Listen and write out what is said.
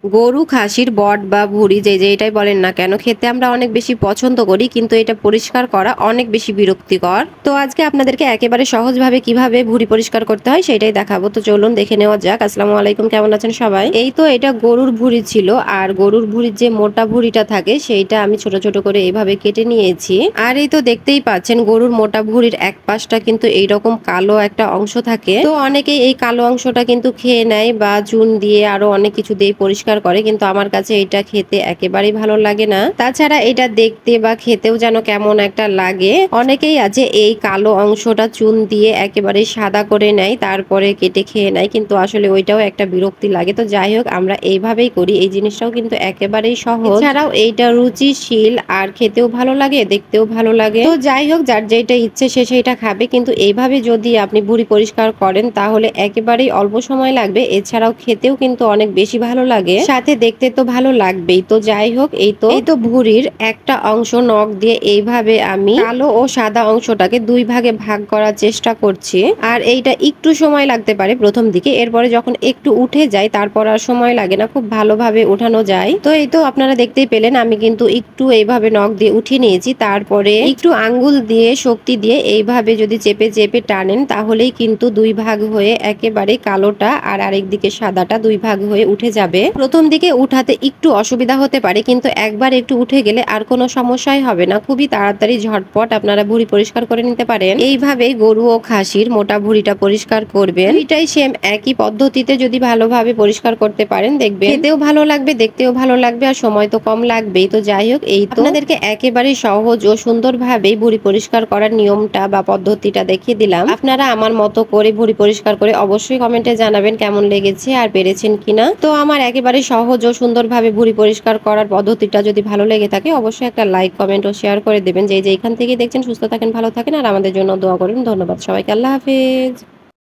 গরু খাসির বট বা ভুঁড়ি যে এটাই বলেন না কেন খেতে আমরা অনেক বেশি পছন্দ করি, কিন্তু এটা পরিষ্কার করা অনেক বেশি বিরক্তিকর। তো আজকে আপনাদেরকে একেবারে সহজভাবে কিভাবে ভুঁড়ি পরিষ্কার করতে হয় সেটাই দেখাবো। তো চলুন দেখে নেওয়া যাক। আসসালামু আলাইকুম, কেমন আছেন সবাই? এই তো এটা গরুর ভুঁড়ি ছিল, আর গরুর ভুঁড়ির যে মোটা ভুঁড়িটা থাকে সেইটা আমি ছোট ছোট করে এইভাবে কেটে নিয়েছি। আর এই তো দেখতেই পাচ্ছেন গরুর মোটা ভুঁড়ির এক পাশটা কিন্তু এইরকম কালো একটা অংশ থাকে। তো অনেকেই এই কালো অংশটা কিন্তু খেয়ে নেয় বা চুন দিয়ে আরো অনেক কিছু দিয়ে পরিষ্কার করে, কিন্তু আমার কাছে এটা খেতে একেবারেই ভালো লাগে না। তাছাড়া এটা দেখতে বা খেতেও যেন কেমন একটা লাগে। অনেকেই আছে এই কালো অংশটা চুন দিয়ে একেবারে সাদা করে নেয়, তারপরে কেটে খেয়ে নেয়, কিন্তু আসলে ওইটাও একটা বিরক্তি লাগে। তো যাই হোক, আমরা এইভাবেই করি। এই জিনিসটাও কিন্তু একেবারেই সহজ। এছাড়াও এইটা রুচিশীল আর খেতেও ভালো লাগে, দেখতেও ভালো লাগে। তো যাই হোক, যার যেটা ইচ্ছে সে সেইটা খাবে, কিন্তু এইভাবে যদি আপনি ভুঁড়ি পরিষ্কার করেন তাহলে একেবারেই অল্প সময় লাগবে। এছাড়াও খেতেও কিন্তু অনেক বেশি ভালো লাগে, সাথে দেখতে তো ভালো লাগবেই। তো যাই হোক, এই তো ভুঁড়ির একটা অংশ নখ দিয়ে এইভাবে আমি কালো ও সাদা অংশটাকে দুই ভাগে ভাগ করার চেষ্টা করছি। আর এইটা একটু সময় লাগতে পারে প্রথম দিকে, এরপরে যখন একটু উঠে যায় তারপর আর সময় লাগে না, খুব ভালোভাবে উঠানো যায়। তো এই তো আপনারা দেখতেই পেলেন আমি কিন্তু একটু এইভাবে নখ দিয়ে উঠিয়ে নিয়েছি। তারপরে একটু আঙ্গুল দিয়ে শক্তি দিয়ে এইভাবে যদি চেপে চেপে টানেন তাহলেই কিন্তু দুই ভাগ হয়ে একেবারে কালোটা আর আরেকদিকে সাদাটা দুই ভাগ হয়ে উঠে যাবে। প্রথম দিকে উঠাতে একটু অসুবিধা হতে পারে, কিন্তু একবার একটু উঠে গেলে আর কোনো সমস্যাই হবে না। খুবই তাড়াতাড়ি ঝটপট আপনারা ভুঁড়ি পরিষ্কার করে নিতে পারেন। এইভাবে গরু ও খাসির মোটা ভুঁড়িটা পরিষ্কার করবেন। দুইটাই সেম একই পদ্ধতিতে যদি ভালোভাবে পরিষ্কার করতে পারেন, দেখবেন খেতেও ভালো লাগবে, দেখতেও ভালো লাগবে, আর সময় তো কম লাগবেই। তো যাই হোক, এই তো আপনাদেরকে একেবারে সহজ ও সুন্দরভাবেই ভুঁড়ি পরিষ্কার করার নিয়মটা বা পদ্ধতিটা দেখিয়ে দিলাম। আপনারা আমার মতো করে ভুঁড়ি পরিষ্কার করে অবশ্যই কমেন্টে জানাবেন কেমন লেগেছে আর পেরেছেন কিনা। তো আমার একেবারে সহজ ও সুন্দরভাবে ভুঁড়ি পরিষ্কার করার পদ্ধতিটা যদি ভালো লেগে থাকে অবশ্যই একটা লাইক, কমেন্ট ও শেয়ার করে দেবেন। যে যেখান থেকে দেখছেন সুস্থ থাকেন, ভালো থাকেন, আর আমাদের জন্য দোয়া করুন। ধন্যবাদ সবাইকে। আল্লাহ হাফেজ।